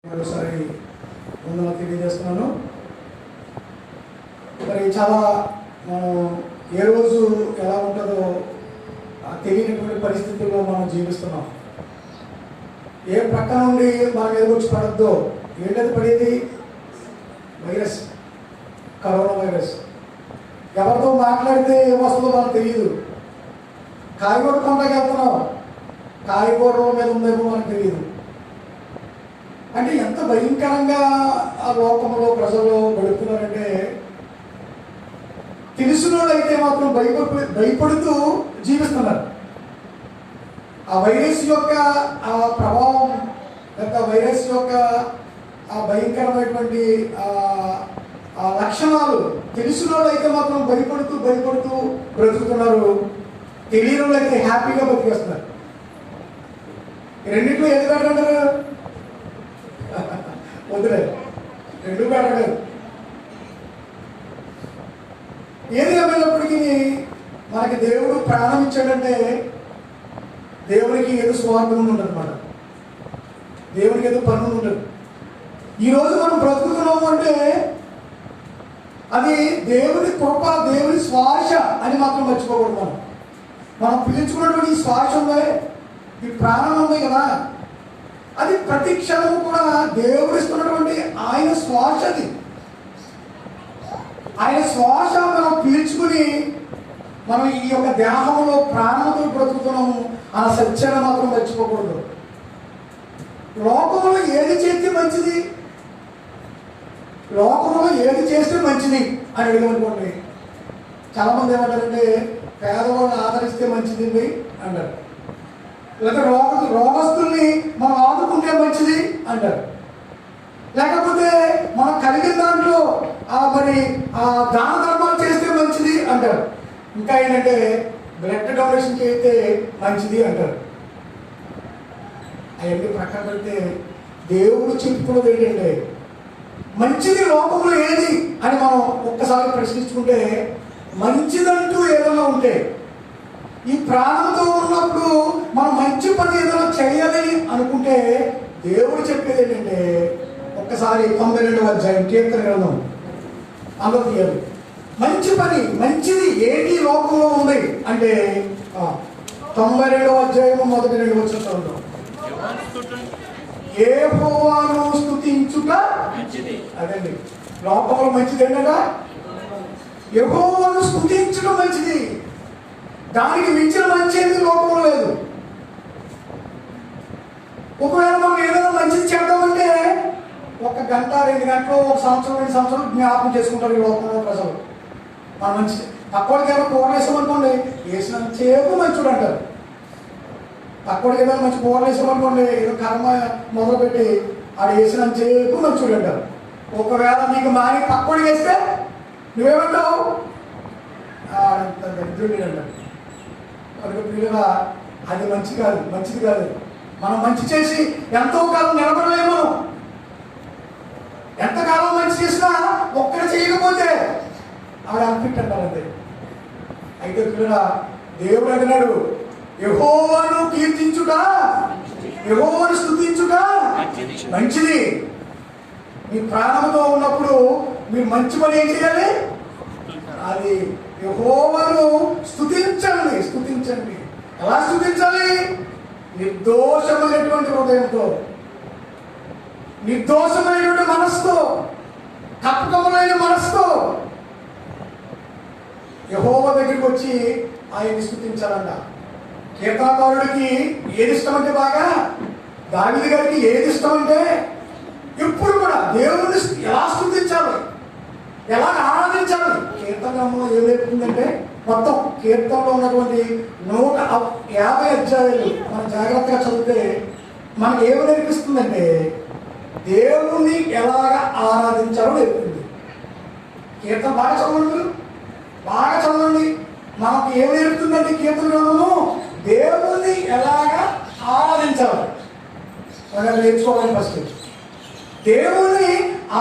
మరోసారి ముందుగా తెలియజేస్తున్నాను. మరి చాలా మనం ఏ రోజు ఎలా ఉంటుందో తెలియనటువంటి పరిస్థితుల్లో మనం జీవిస్తున్నాం. ఏ ప్రక్క నుండి మనం ఎదుగుచ్చి పడద్దో. ఏంటది పడేది? Virus, corona virus. ఎవరితో మాట్లాడితే ఏమొస్తుందో మనకు తెలియదు. కాయగూర కొండకి వెళ్తున్నాం, కాయగూరల మీద ఉందేమో మనకు తెలియదు. అంటే ఎంత భయంకరంగా ఆ లోకంలో ప్రజలు గడుపుతున్నారంటే, తెలిసిన వాళ్ళైతే మాత్రం భయపడుతూ జీవిస్తున్నారు. ఆ వైరస్ యొక్క ఆ ప్రభావం, లేక వైరస్ యొక్క ఆ భయంకరమైనటువంటి ఆ లక్షణాలు తెలిసిన వాళ్ళైతే మాత్రం భయపడుతూ బ్రతుకుతున్నారు. తెలియని వాళ్ళైతే హ్యాపీగా బతికేస్తున్నారు. రెండింటిలో ఏది బెటర్ అంటారు? వదిలే, రెండు బెటర్ కాదు. ఏది ఏమైనప్పటికీ మనకి దేవుడు ప్రాణం ఇచ్చాడంటే దేవునికి ఏదో స్వార్థం ఉండదు అన్నమాట. దేవునికి ఏదో పన్ను ఉండదు. ఈరోజు మనం బ్రతుకుతున్నాము అంటే అది దేవుని కృప, దేవుని శ్వాస అని మాత్రం మర్చిపోకూడదు. మనం పిలుచుకున్నటువంటి ఈ శ్వాస ఉంది, ఈ ప్రాణం ఉంది కదా, అది ప్రతి క్షణము కూడా దేవుడు ఇస్తున్నటువంటి ఆయన శ్వాస. అది ఆయన శ్వాస మనం పీల్చుకుని మనం ఈ యొక్క దేహంలో ప్రాణంతో బ్రతుకుతున్నాము అన్న సత్యాన్ని మాత్రం మర్చిపోకూడదు. లోకంలో ఏది చేస్తే మంచిది, లోకంలో ఏది చేస్తే మంచిది అని అడిగనుకోండి, చాలా మంది ఏమంటారంటే పేదవాళ్ళని ఆదరిస్తే మంచిది అంటారు, లేకపోతే రోగస్తుల్ని మనం ఆదుకుంటే మంచిది అంటారు, లేకపోతే మనం కలిగిన దాంట్లో మరి దాన ధర్మాలు చేస్తే మంచిది అంటారు, ఇంకా ఏంటంటే బ్లడ్ డొనేషన్ చేస్తే మంచిది అంటారు. అవన్నీ ప్రక్కన పెడితే దేవుడు చెప్పుకున్నది ఏంటంటే మంచిది లోకంలో ఏది అని మనం ఒక్కసారి ప్రశ్నించుకుంటే, మంచిదంటూ ఏదైనా ఉంటే ఈ ప్రాణంతో ఉన్నప్పుడు మనం మంచి పని ఏదైనా చేయాలని అనుకుంటే దేవుడు చెప్పేది ఏంటంటే, ఒక్కసారి 92వ అధ్యాయం కీర్తన గ్రంథం అందులో తీయాలి. మంచి పని, మంచిది ఏంటి లోకంలో ఉంది అంటే 92వ అధ్యాయం మొదటి 2 వచనాలు, యెహోవాను స్తుతించుట అదండి లోకంలో మంచిది. ఏంటంటే యెహోవాను స్తుతించడం మంచిది. దానికి మించిన మంచిది లోకంలో లేదు. ఒకవేళ మనం ఏదైనా మంచిది చేద్దామంటే 1 గంట 2 గంటలు, 1 సంవత్సరం 2 సంవత్సరాలు జ్ఞాపకం చేసుకుంటారు ఈ లోకంలో ప్రజలు. మనం మంచి పక్కోడికి ఏమైనా కూర వేసామనుకోండి, వేసినంత సేపు మంచిడు అంటారు. పక్కోడికి ఏదైనా మంచి కూర వేసామనుకోండి, ఏదో కర్మ మొదలుపెట్టి ఆడు వేసినంత సేపు మంచిడు అంటారు. ఒకవేళ మీకు మాని పక్కోడికి వేస్తే నువ్వేమంటావు? అంత దరిద్రుడు అంటారు. కనుక పిల్లగా అది మంచిది కాదు. మనం మంచి చేసి ఎంతో కాలం నిలబడలేము. మనం ఎంతకాలం మంచి చేసినా ఒక్కడు చేయకపోతే ఆవిడ అన్ఫిట్ అంటారు అంతే. అయితే పిల్లగా దేవుడు అంటున్నాడు, యెహోవాను కీర్తించుట, యెహోవాను స్తుతించుట మంచిది. మీ ప్రాణంతో ఉన్నప్పుడు మీరు మంచి పని ఏం చేయాలి? అది యెహోవాను స్తుతించండి. ఎలా స్తుతించాలి? నిర్దోషమైనటువంటి హృదయంతో, నిర్దోషమైనటువంటి మనస్సుతో, కపటములైన మనస్సుతో యెహోవా దగ్గరికి వచ్చి ఆయన్ని స్తుతించాలంట. కీర్తనకారుడికి ఏది ఇష్టమంటే బాగా, దావీదు గారికి ఏది ఇష్టమంటే ఎప్పుడు కూడా దేవుడిని ఎలా స్తుతించాలి, ఎలా ఆరాధించాలి. కీర్తనలో ఏం నేర్పుతుందంటే, మొత్తం కీర్తనలో ఉన్నటువంటి 150 అధ్యాయాలు మనం జాగ్రత్తగా చదివితే మనకి ఏమి నేర్పిస్తుందంటే దేవుణ్ణి ఎలాగ ఆరాధించాలో నేర్పుతుంది. కీర్తన బాగా చదవండి. మనకు ఏమి నేర్పుతుందంటే కీర్తన గ్రంథము దేవుణ్ణి ఎలాగ ఆరాధించాలి అలాగే నేర్చుకోవాలి. ఫస్ట్ దేవుణ్ణి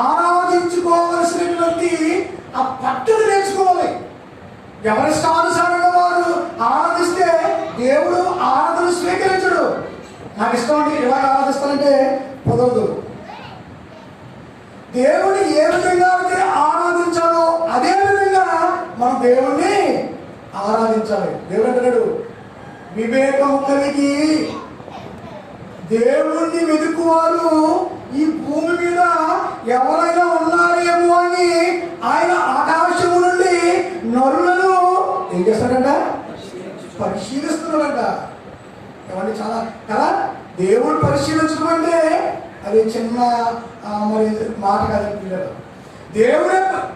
ఆరాధించుకోవలసినటువంటి ఆ పట్టును నేర్చుకోవాలి. ఎవరిష్టానుసారంగా వారు ఆరాధిస్తే దేవుడు ఆరాధన స్వీకరించడు. నాకు ఇష్టం అంటే ఇలా ఆరాధిస్తానంటే కుదరదు. దేవుని ఏ విధంగా అయితే ఆరాధించాలో అదే విధంగా మనం దేవుణ్ణి ఆరాధించాలి. దేవుడు అంటున్నాడు, వివేకము కలిగి దేవుణ్ణి వెతుకువారు ఈ భూమి మీద ఎవరైనా ఉన్నారేమో అని ఆయన ఆకాశము నుండి నరులను ఏం చేస్తాడంట? పరిశీలిస్తున్నాడంట. ఏమంటే చాలా కదా, దేవుడు పరిశీలించడం అంటే అది చిన్న మరి మాట కాదని పిల్లలు.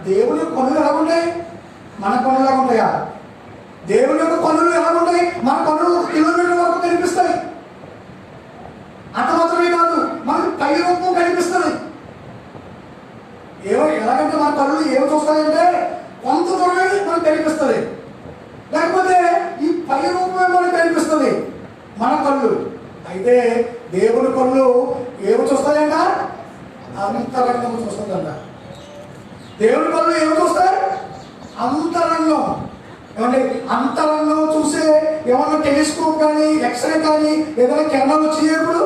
దేవుని కన్నులు ఎలా ఉంటాయి? మన కన్నులు ఎలా ఉంటాయా? దేవుని యొక్క కన్నులు ఎలా ఉంటాయి? మన కన్నులు 1 కిలోమీటర్ వరకు కనిపిస్తాయి. అంత మాత్రమే కాదు, మనకి పై రూపం కనిపిస్తుంది. ఎలాగంటే మన కళ్ళు ఏమి చూస్తాయంటే కొంత దూరమే మనకు కనిపిస్తుంది, లేకపోతే ఈ పై రూపమే మనకు కనిపిస్తుంది మన కళ్ళు. అయితే దేవుని కళ్ళు ఏమి చూస్తాయంట? అంతరంగం చూస్తుందంట. దేవుని కళ్ళు ఏమి చూస్తాయి? అంతరంగం. ఏమంటే అంతరంగం చూసే ఏమన్నా టెలిస్కోప్ కానీ ఎక్స్రే కానీ ఏదైనా కెమెరాలు వచ్చేప్పుడు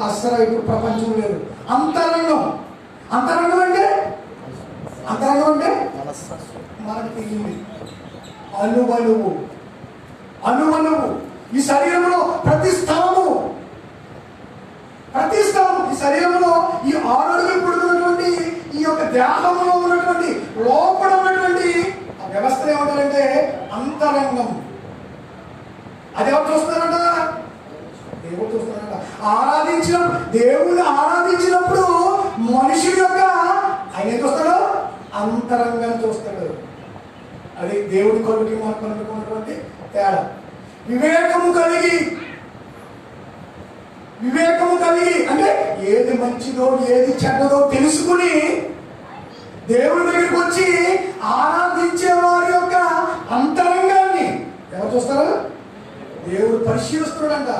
అస్సలు ఇప్పుడు ప్రపంచం లేదు. అంతరంగం. అంతరంగం అంటే మనకు తెలియంది అనువనువు. ఈ శరీరంలో ప్రతి స్థలము ఈ శరీరంలో ఈ 6 అడుగులు పుడుతున్నటువంటి ఈ యొక్క దేహంలో ఉన్నటువంటి లోపల ఉన్నటువంటి ఆ వ్యవస్థ ఏమంటారంటే అంతరంగం. అది ఎవరు చూస్తున్నారంట? దేవుడు చూస్తున్నారంట. దేవుణ్ణి ఆరాధించినప్పుడు మనుషుడి యొక్క ఆయన ఏం చూస్తాడు? అంతరంగాన్ని చూస్తాడు. అది దేవుడి కొడుకు మనకు అనుకున్నటువంటి తేడా. వివేకము కలిగి అంటే ఏది మంచిదో ఏది చెడ్డదో తెలుసుకుని దేవుడి దగ్గరికి వచ్చి ఆరాధించే వారి యొక్క అంతరంగాన్ని ఎవరు చూస్తారు? దేవుడు పరిశీలిస్తున్నాడంట.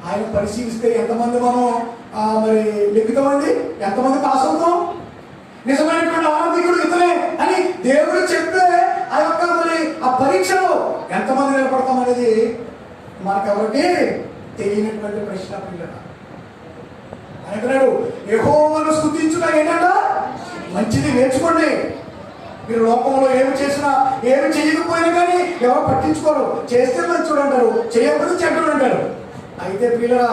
ఆయన పరిశీలిస్తే ఎంతమంది మనం మరి లెక్కుతామండి? ఎంతమంది పాస్ అవుతాం? నిజమైనటువంటి ఆరాధికుడు ఇతనే అని దేవుడు చెప్పే ఆ యొక్క మరి ఆ పరీక్షలో ఎంతమంది నిలబడతాం అనేది మనకెవరికి తెలియనటువంటి ప్రశ్న. పిల్లల అంటున్నాడు, యెహోవాను స్తుతించుట ఏంటంట? మంచిది. నేర్చుకోండి. మీరు లోకంలో ఏమి చేసినా ఏమి చేయకపోయినా కానీ ఎవరు పట్టించుకోరు. చేస్తే మంచోడు అంటారు, చేయకపోతే చెడ్డోడు అంటారు. అయితే పిల్లల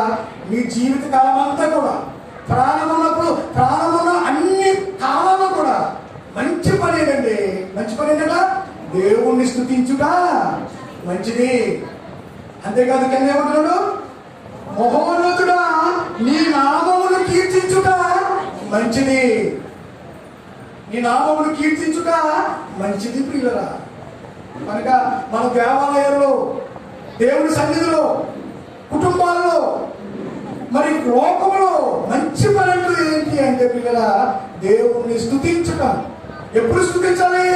మీ జీవిత కాలం అంతా కూడా ప్రాణమున్న అన్ని కాలంలో కూడా మంచి పని ఏంటండి? మంచి పని ఏంటంట? దేవుణ్ణి స్తుతించుట మంచిది. అంతేకాదు కింద ఏమంటున్నాడు? మహోన్నతుడా నీ నామమును కీర్తించుట మంచిది. నీ నామమును కీర్తించుట మంచిది ప్రియులరా. కనుక మన దేవాలయాల్లో, దేవుని సన్నిధిలో, కుటుంబాల్లో, మరి లోకంలో మంచి పనులు ఏంటి అంటే పిల్లల దేవుణ్ణి స్తుతించటం. ఎప్పుడు స్తుతించాలి?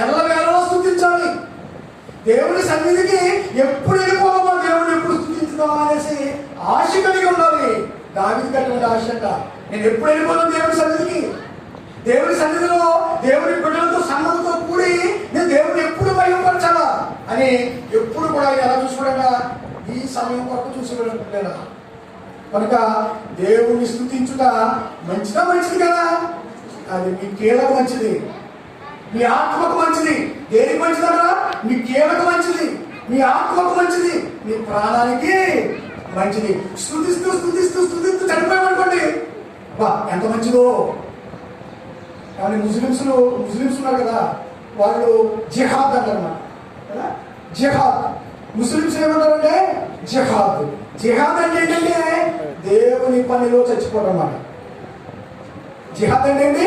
ఎల్లవేళలో స్తుతించాలి. దేవుని సన్నిధికి ఎప్పుడు వెళ్ళిపోవాలో, దేవుడిని ఎప్పుడు స్తుతించుదామా అనేసి ఆశ కలిగి ఉండాలి. దావీదుకి అటువంటి ఆశ అంట. నేను ఎప్పుడు వెళ్ళిపోతాను దేవుని సన్నిధిలో దేవుని బిడ్డలతో సన్నలతో కూడి నేను దేవుడిని ఎప్పుడు భయపరచాలా అని ఎప్పుడు కూడా ఎలా చూసుకోవడా? ఈ సమయం కొరకు చూసుకోలేదా? కనుక దేవుని స్తుతించుట మంచిది కదా. అది మీ కీలకు మంచిది, మీ ఆత్మకు మంచిది. దేనికి మంచిదన్నా? మీ కీలకు మంచిది, మీ ఆత్మకు మంచిది, మీ ప్రాణానికి మంచిది. స్తుతిస్తూ చనిపోయామనుకోండి, బా ఎంత మంచిదో. కానీ ముస్లిమ్స్ ఉన్నారు కదా, వాళ్ళు జిహాద్ అంటారన్నమాట కదా. జిహాద్ ముస్లిమ్స్ ఏమంటారంటే జిహాద్ అంటే ఏంటంటే దేవుని పనిలో చచ్చిపోవడం అన్నమాట. జిహాద్ అంటే ఏంటి?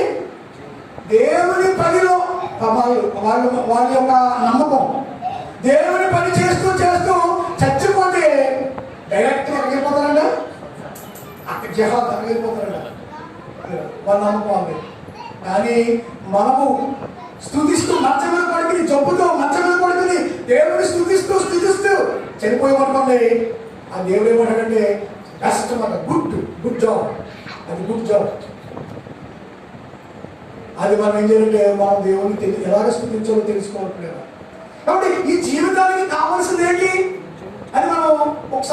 దేవుని పనిలో వాళ్ళ యొక్క నమ్మకం. దేవుని పని చేస్తూ చచ్చిపోతే డైరెక్ట్ అక్కడిపోతారంట. అక్కడ జిహాద్ అక్కడిపోతారంట. వాళ్ళ నమ్మకం అది. కానీ మనము స్తుతిస్తూ మంచం మీద పడుకుని, జబ్బుతో మంచం మీద పడుకుని దేవుడిని స్తుతిస్తూ చనిపోయామనుకోండి, ఆ దేవుడు ఏమంటాడంటే బెస్ట్ అన్నమాట. Good job. అది గుడ్ జాబ్. అది మనం ఏం చేయాలంటే మనం దేవుడిని ఎలాగ స్తుతించాలో తెలుసుకోవాలి. కాబట్టి ఈ జీవితానికి కావాల్సింది ఏంటి అని మనం ఒకసారి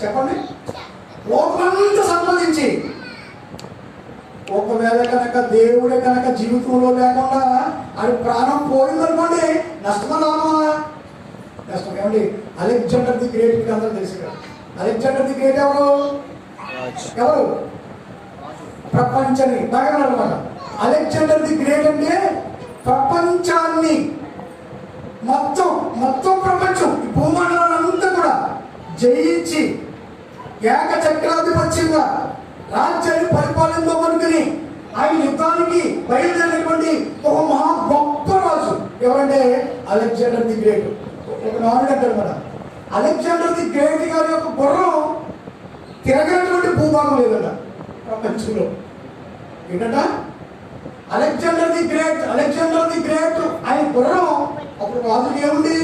చెప్పండి. లోకమంతా సంపాదించి ఒకవేళ కనుక దేవుడే కనుక జీవితంలో లేకుండా అది ప్రాణం పోయిందనుకోండి, నష్టమా లాభమా? నష్టం. ఏమండి, అలెగ్జాండర్ ది గ్రేట్ అందరూ తెలుసు కదా. అలెగ్జాండర్ ది గ్రేట్ ఎవరు? ప్రపంచాన్ని బాగా అనమాట. అలెగ్జాండర్ ది గ్రేట్ అంటే ప్రపంచాన్ని మొత్తం ప్రపంచం ఈ భూమండలాన్నంతా కూడా జయించి ఏకచక్రాధిపత్యంగా రాజ్యాన్ని పరిపాలించమనుకుని ఆయన యుద్ధానికి బయలుదేరినటువంటి ఒక మహా గొప్ప రాజు ఎవరంటే అలెగ్జాండర్ ది గ్రేట్. ఒక నాలుగు అంటారు కదా, అలెగ్జాండర్ ది గ్రేట్ గారి యొక్క గుర్రం తిరగనటువంటి భూభాగం లేదట ప్రపంచంలో. ఏంటంట? అలెగ్జాండర్ ది గ్రేట్ ఆయన గుర్రం. అప్పుడు రాజుకి ఏముంది?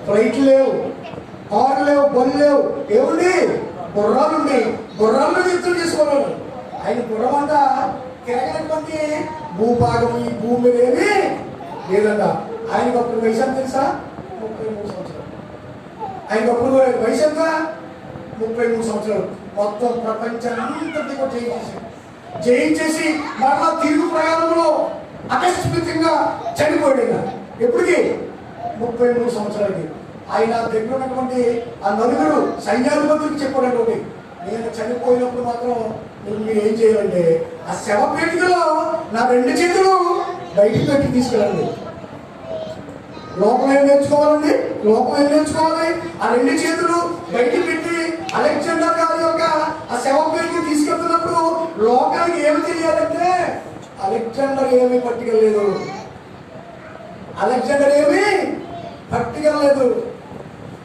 ఫ్లైట్ లేవు, కారు లేవు, బళ్ళు లేవు, ఏముంది? గుర్రాలుండి గుర్రాల్లో యుద్ధం చేసుకోవాలి. ఆయన గుర్రం అంట తిరగనటువంటి భూభాగం ఈ భూమి ఏమి లేదంట. ఆయనకు అప్పుడు వయసు ఎంత తెలుసా? 33 సంవత్సరాలు. ఆయనకు అప్పుడు వయసు ఎంత? 33 సంవత్సరాలు. మొత్తం ప్రపంచాన్ని కూడా జయించేసి మరలా తిరుగు ప్రయాణంలో ఆకస్మికంగా చనిపోయాడు. ఎప్పటికి? 33 సంవత్సరాలకి. ఆయన దగ్గర ఉన్నటువంటి ఆ నలుగురు సైన్యాధిపతులకు చెప్పాడు, నేను చనిపోయినప్పుడు మాత్రం మీరు ఏం చేయాలంటే ఆ శవ పేటికలో నా 2 చేతులు బయటికి పెట్టి తీసుకెళ్ళండి. లోకం ఏం నేర్చుకోవాలండి? ఆ 2 చేతులు బయటికి పెట్టి అలెగ్జాండర్ గారి యొక్క ఆ శవ పేటికి తీసుకెళ్తున్నప్పుడు లోకానికి ఏమి తెలియాలంటే అలెగ్జాండర్ ఏమీ పట్టుకెళ్ళలేదు.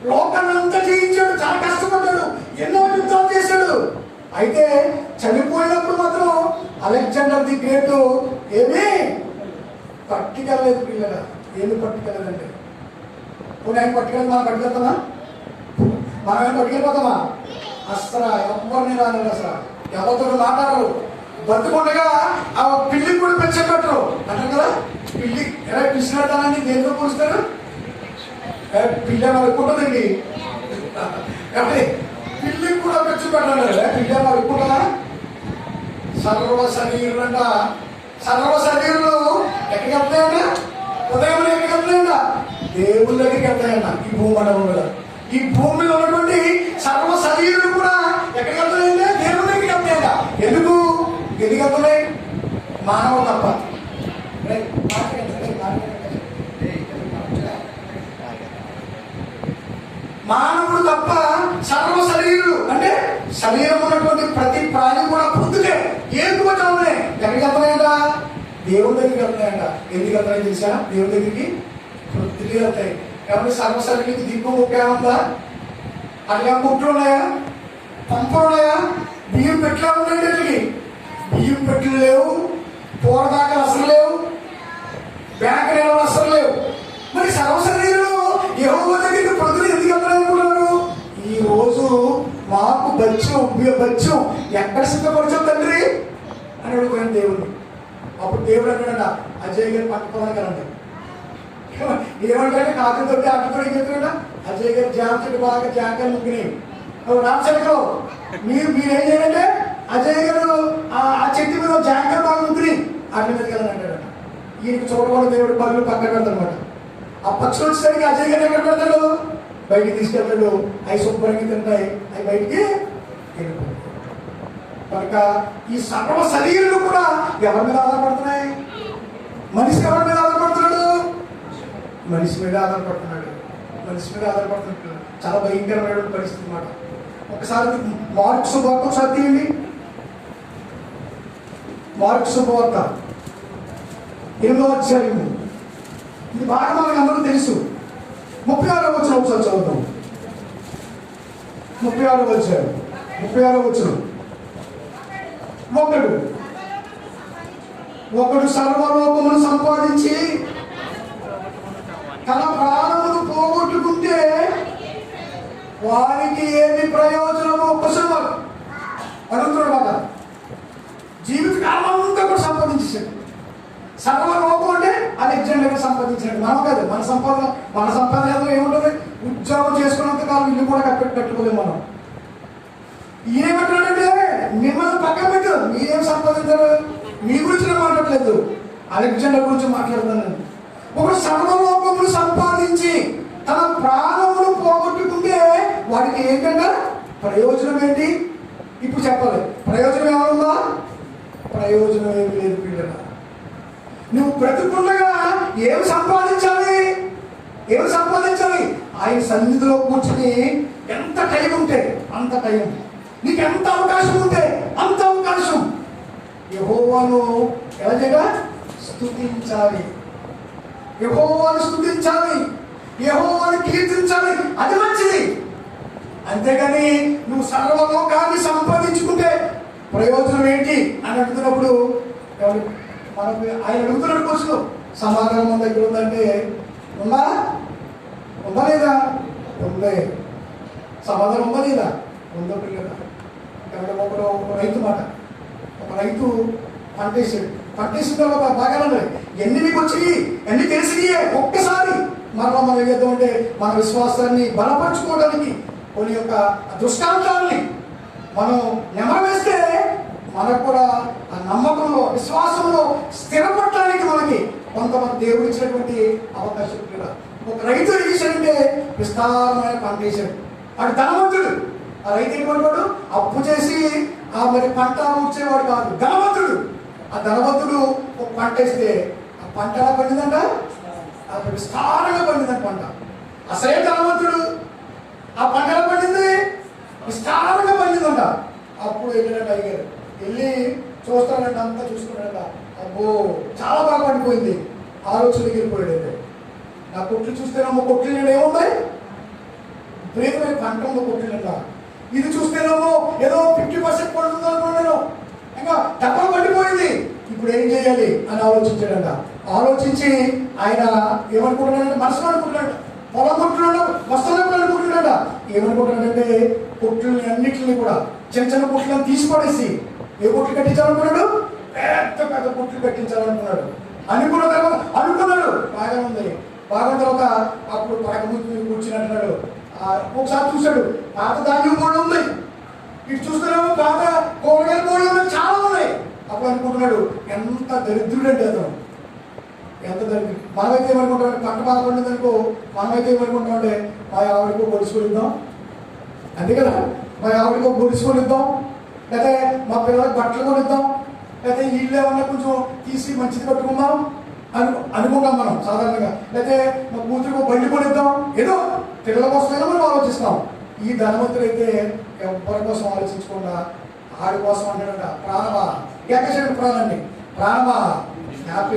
లోకాన్ని అంతా జయించాడు, చాలా కష్టపడ్డాడు, ఎన్నో యుద్ధాలు చేశాడు. అయితే చనిపోయినప్పుడు మాత్రం అలెగ్జాండర్ ది గ్రేట్ ఏమీ పట్టుకెళ్ళలేదు. పిల్లగా ఏమి పట్టుకెళ్ళదండి. పోనీ ఆయన పట్టుకెళ్ళి మనం పట్టుకెళ్తామా? మనం ఏమైనా పట్టుకెళ్ళిపోతామా? అసలు ఎవరిని రాలేదు. అసలు ఎవరితో మాట్లాడరు. బతుకుండగా ఆ పిల్లికి కూడా పెంచబెట్టరు అంటారు కదా. పిల్లి ఎలా పిలిచినట్టాలని దేంతో పోలుస్తారు? పిల్ల అనుకుంటుందండి. పిల్లికి కూడా పెంచబెట్టాలి. పిల్ల అనుకుంటుందా? సర్వ శరీరులు ఎక్కడికి వెళ్తాయంట? ఉదయం ఎక్కడికి వెళ్తాయంట? దేవుళ్ళ దగ్గరికి వెళ్తాయంట. ఈ భూమండలం మీద, ఈ భూమిలో ఉన్నటువంటి సర్వ శరీరులు కూడా ఎక్కడికి వెళ్తాయంటే దేవుళ్ళ దగ్గరికి వెళ్తాయంట. ఎందుకు వెళ్తున్నాయి? మానవ తప్ప. మానవుడు తప్ప సర్వ శరీరులు అంటే శరీరం ఉన్నటువంటి ప్రతి ప్రాణి కూడా పొద్దులే ఏకువటంలే ఎక్కడికి వెళ్తాయంట? దేవుడి దగ్గరికి వెళ్తాయంట. ఎందుకు వెళ్తాయని తెలుసా? దేవుడి దగ్గరికి పొద్దులే వెళ్తాయి. కాబట్టి సర్వ శరీరానికి దిక్కు ముఖ్యమందా? అట్లా కుట్లు ఉన్నాయా? పంపలు ఉన్నాయా? బియ్యం పెట్లా ఉన్నాయండి. వీటికి బియ్యం పెట్లు లేవు, పూరదాకా అసలు లేవు, బ్యాంక్ నిల్వలు అసలు లేవు. మరి సర్వశరీరులు యెహోవా దగ్గరికి ప్రజలు ఎందుకు వెళ్తారనుకున్నారు? ఈ రోజు మాకు బత్యం ఎక్కడ సిద్ధపరచావు తండ్రి అని అడుగుతాను దేవుడిని. అప్పుడు దేవుడు అంటాడంట, అజయ్ గారు పట్టుకోవాలి కదండి. ఏమంటారంటే కాకులతో అక్కతో ఏం చెప్తాడ? అజయ్ గారు జామ చెట్టు బాగా జాంకాయలు ముగ్గినాయి. రామచంద్రరావు మీరేం చేయాలంటే అజయ్ గారు ఆ చెట్టు మీద జాంకాయలు బాగా ముగ్గినాయి, అట్ల మీదకి వెళ్ళని అంటాడట. ఈయనకి చూడకూడదు దేవుడు పనులు పక్కన పెడతాడనమాట. ఆ పక్షులు వచ్చేసరికి అజయ్ గారు ఎక్కడ పెడతాడు? బయటికి తీసుకెళ్తాడు. అవి శుభ్రంగా తింటాయి, అవి బయటికి వెళ్ళిపోతాయి. కనుక ఈ సర్వ శరీరాలు కూడా ఎవరి మీద ఆధారపడుతున్నాయి? మనిషి ఎవరి మీద ఆధారపడుతున్నాడు? మనిషి మీద ఆధారపడుతున్నాడు. చాలా భయంకరమైన పరిస్థితి అన్నమాట. ఒకసారి మార్కు శుభవార్త ఒకసారి తీయండి. మార్కు శుభవార్త 8వ అధ్యాయం. ఇది బాగా మనకు అందరూ తెలుసు. 36వ వచనం ఒకసారి చదువుతాం. 36వ అధ్యాయం 36వ వచనం. ఒకడు సర్వలోకమును సంపాదించి తన ప్రాణమును పోగొట్టుకుంటే వారికి ఏమి ప్రయోజనమో కుశలం అడుగుతున్నాడు. జీవితకాలం అంతా కూడా సంపాదించేసాడు. సర్వలోకం అంటే అలెగ్జాండర్ సంపాదించినట్టు. మనం కాదు, మన సంపాదన ఏముంటుంది? ఉద్యోగం చేసుకున్నంత కాలం ఇల్లు కూడా కట్టుకోలేము మనం. ఈయనేమంటున్నాడంటే మిమ్మల్ని పక్కన పెట్టు, మీరేం సంపాదించారు, మీ గురించి నేను మాట్లాడలేదు, అలెగ్జాండర్ గురించి మాట్లాడుతున్నాను. ఒకడు సర్వలోకములు సంపాదించి తన ప్రాణములు పోగొట్టుకుంటే వాడికి ఏంటంటే ప్రయోజనం ఏంటి? ఇప్పుడు చెప్పాలి, ప్రయోజనం ఏమన్నా? ప్రయోజనం ఏమి లేదు పిల్లలు. నువ్వు బ్రతుకుండగా ఏమి సంపాదించాలి? ఏమి సంపాదించాలి? ఆయన సన్నిధిలో కూర్చుని ఎంత టైం ఉంటే అంత టైం, నీకు ఎంత అవకాశం ఉంటే అంత అవకాశం యెహోవాను ఎలా చేయగా స్తుతించాలి, యెహోవాను స్తుతించాలి, యెహోవాను కీర్తించాలి. అది మంచిది. అంతేగాని నువ్వు సర్వలోకాన్ని సంపాదించుకుంటే ప్రయోజనం ఏంటి అని అడుగుతున్నప్పుడు మనకు ఆయన అడుగుతున్నాడు కోసం సమాధానం మన దగ్గర ఉందంటే ఉందా? ఉందా లేదా? ఉందే. సమాధానం ఉందా లేదా? ఉందో పిల్లల. ఒకడు ఒక రైతు మాట, ఒక రైతు పంటేసాడు. పంటేసిన తర్వాత బాగానే ఎన్ని మీకు వచ్చి ఎన్ని తెలిసినాయే ఒక్కసారి మరలా మనం ఏం చేద్దామంటే మన విశ్వాసాన్ని బలపరచుకోవడానికి కొన్ని యొక్క దృష్టాంతాలని మనం నెమరవేస్తే మనకు కూడా ఆ నమ్మకంలో విశ్వాసంలో స్థిరపడటానికి మనకి కొంతమంది దేవుడు ఇచ్చినటువంటి అవకాశం కూడా. ఒక రైతు ఏం చేశాడంటే విస్తారమైన పంట వేశాడు. వాడు ధనవంతుడు. ఆ రైతు ఎటువంటి వాడు? అప్పు చేసి ఆ మరి పంట ఊడ్చేవాడు కాదు, ధనవంతుడు. ఆ ధనవంతుడు ఒక పంట వేస్తే ఆ పంట ఎలా పండిందంట? అది విస్తారంగా పండిందంట పంట. అసలే ధనవంతుడు, ఆ పంట ఎలా పండింది? విస్తారంగా పండిందంట. అప్పుడు వెళ్ళినట్టు అడిగారు, వెళ్ళి చూస్తానంటే అంతా చూసుకున్నాడంట. అబ్బో చాలా బాగా పండిపోయింది. ఆలోచనకి వెళ్ళిపోయాడు. నా కొట్లు చూస్తేనేమో కొట్లు నేను ఏముంది విపరీతమైన పంట ఉందో కొట్టినంట. ఇది చూస్తేనేమో ఏదో 50% పడుతుంది అనుకున్నాను, ఇంకా డబ్బులు పండిపోయింది. ఇప్పుడు ఏం చేయాలి అని ఆలోచించాడంట. ఆలోచించి ఆయన ఏమనుకుంటున్నాడంటే మనసులో అనుకుంటున్నాడు, పొలం కొట్టున్నాడు, వస్తున్నప్పుడు అనుకుంటున్నాడ. ఏమనుకుంటున్నాడంటే కొట్లని అన్నింటినీ కూడా చిన్న చిన్న కొట్లను తీసి పడేసి ఏ కొట్లు కట్టించాలనుకున్నాడు? పెద్ద పెద్ద కొట్లు కట్టించాలనుకున్నాడు. అనుకున్న తర్వాత అనుకున్నాడు బాగా ఉంది. బాగా తర్వాత అప్పుడు పడక కూర్చున్నట్టున్నాడు. ఒకసారి చూశాడు, పాత ధాన్యం కూడా ఉంది, ఇటు చూస్తున్నాము పాత కూరగాయలు కూడా ఉన్నాయి, చాలా ఉన్నాయి. అప్పుడు అనుకుంటున్నాడు ఎంత దరిద్రుడండి అతను, ఎంత దరిద్రుడు. మనమైతే ఏమనుకుంటామంటే పంట బాగా పండింది అనుకో, మనమైతే ఏమనుకుంటామంటే మా ఆవిడకో గొలుసుకొనిద్దాం, అంతే కదా, మా ఆవిడకో గొలుసుకొనిద్దాం, లేకపోతే మా పిల్లలకు బట్టలు కొనిద్దాం, లేకపోతే ఇల్లు ఏమన్నా కొంచెం తీసి మంచిది కట్టుకుందాం అనుకుంటాం మనం సాధారణంగా. లేకపోతే మా కూతురికి బండి కొనిద్దాం, ఏదో పిల్లల కోసమైనా మనం ఆలోచిస్తాం. ఈ ధనవంతుడైతే ఎవరి కోసం ఆలోచించకుండా ఆడి కోసం అంటాడంట, ప్రాణమా ఏకశండి ప్రాణాన్ని, ప్రాణమా హ్యాపీ